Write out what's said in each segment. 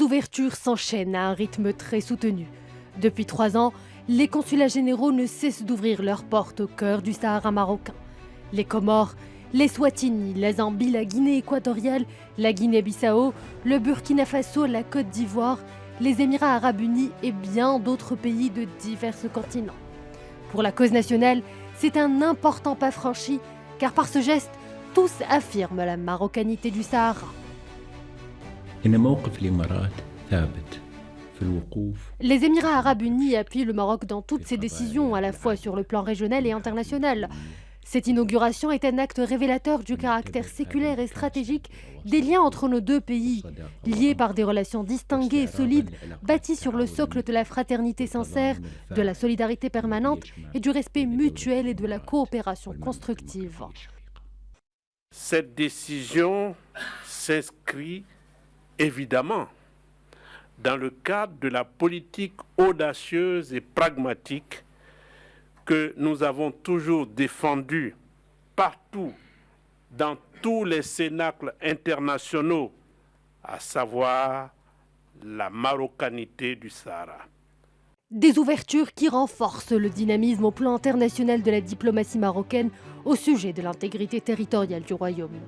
Les ouvertures s'enchaînent à un rythme très soutenu. Depuis 3 ans, les consulats généraux ne cessent d'ouvrir leurs portes au cœur du Sahara marocain. Les Comores, les Swatini, la Zambie, la Guinée équatoriale, la Guinée-Bissau, le Burkina Faso, la Côte d'Ivoire, les Émirats arabes unis et bien d'autres pays de divers continents. Pour la cause nationale, c'est un important pas franchi, car par ce geste, tous affirment la marocanité du Sahara. Les Émirats arabes unis appuient le Maroc dans toutes ses décisions, à la fois sur le plan régional et international. Cette inauguration est un acte révélateur du caractère séculaire et stratégique des liens entre nos deux pays, liés par des relations distinguées et solides, bâties sur le socle de la fraternité sincère, de la solidarité permanente et du respect mutuel et de la coopération constructive. Cette décision s'inscrit évidemment dans le cadre de la politique audacieuse et pragmatique que nous avons toujours défendue partout, dans tous les cénacles internationaux, à savoir la marocanité du Sahara. Des ouvertures qui renforcent le dynamisme au plan international de la diplomatie marocaine au sujet de l'intégrité territoriale du royaume.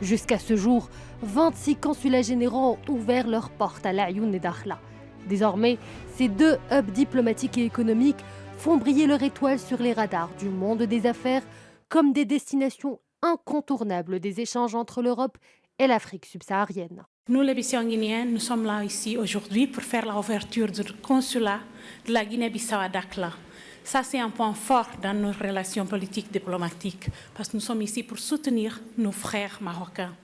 Jusqu'à ce jour, 26 consulats généraux ont ouvert leurs portes à l'Aïoun et Dakhla. Désormais, ces deux hubs diplomatiques et économiques font briller leur étoile sur les radars du monde des affaires comme des destinations incontournables des échanges entre l'Europe et l'Afrique subsaharienne. Nous, les Bissau-Guinéens, nous sommes là ici aujourd'hui pour faire l'ouverture du consulat de la Guinée-Bissau à Dakhla. Ça, c'est un point fort dans nos relations politiques diplomatiques, parce que nous sommes ici pour soutenir nos frères marocains.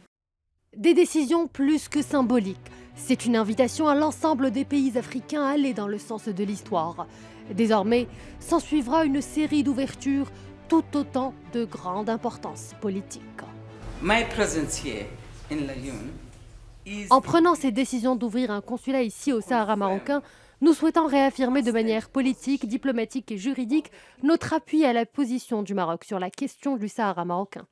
Des décisions plus que symboliques. C'est une invitation à l'ensemble des pays africains à aller dans le sens de l'histoire. Désormais, s'ensuivra une série d'ouvertures tout autant de grande importance politique. En prenant cette décision d'ouvrir un consulat ici au Sahara marocain, nous souhaitons réaffirmer de manière politique, diplomatique et juridique notre appui à la position du Maroc sur la question du Sahara marocain.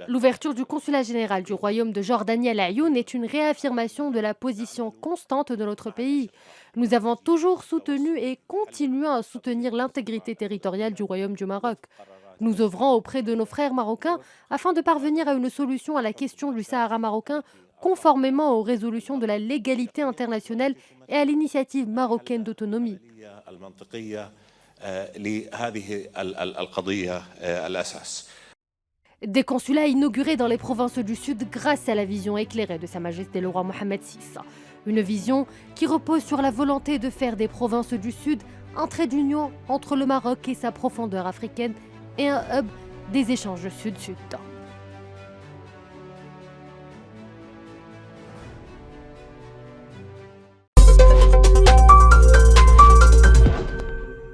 L'ouverture du consulat général du royaume de Jordanie à l'Aïoun est une réaffirmation de la position constante de notre pays. Nous avons toujours soutenu et continuons à soutenir l'intégrité territoriale du royaume du Maroc. Nous œuvrons auprès de nos frères marocains afin de parvenir à une solution à la question du Sahara marocain conformément aux résolutions de la légalité internationale et à l'initiative marocaine d'autonomie. Des consulats inaugurés dans les provinces du Sud grâce à la vision éclairée de Sa Majesté le roi Mohammed VI. Une vision qui repose sur la volonté de faire des provinces du Sud un trait d'union entre le Maroc et sa profondeur africaine et un hub des échanges sud-sud.